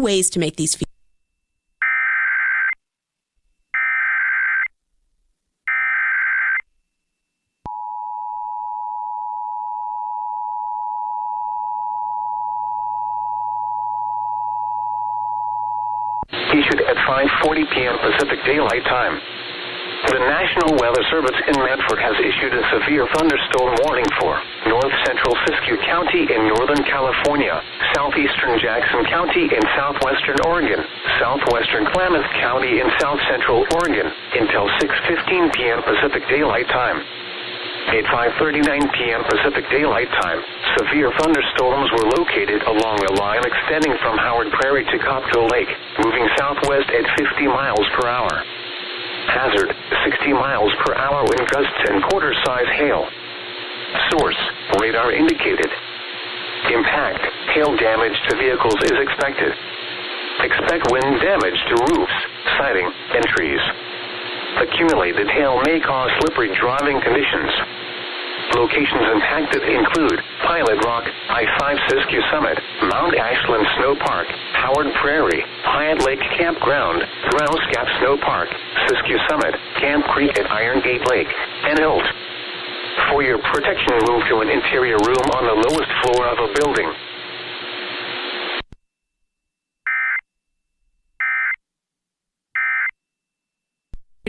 ways to make these issued at 5:40 p.m. Pacific Daylight Time. The National Weather Service in Medford has issued a severe thunderstorm warning for north central Siskiyou County in northern California, southeastern Jackson County in southwestern Oregon, southwestern Klamath County in south central Oregon until 6:15 p.m. Pacific Daylight Time. At 5:39 p.m. Pacific Daylight Time, severe thunderstorms were located along a line extending from Howard Prairie to Copco Lake, moving southwest at 50 miles per hour. Hazard, 60 miles per hour wind gusts and quarter-size hail. Source, radar indicated. Impact, hail damage to vehicles is expected. Expect wind damage to roofs, siding, and trees. Accumulated hail may cause slippery driving conditions. Locations impacted include Pilot Rock, I-5 Siskiyou Summit, Mount Ashland Snow Park, Howard Prairie, Hyatt Lake Campground, Grouse Gap Snow Park, Siskiyou Summit, Camp Creek at Iron Gate Lake, and Ilt. For your protection, move to an interior room on the lowest floor of a building.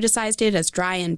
criticized it as dry and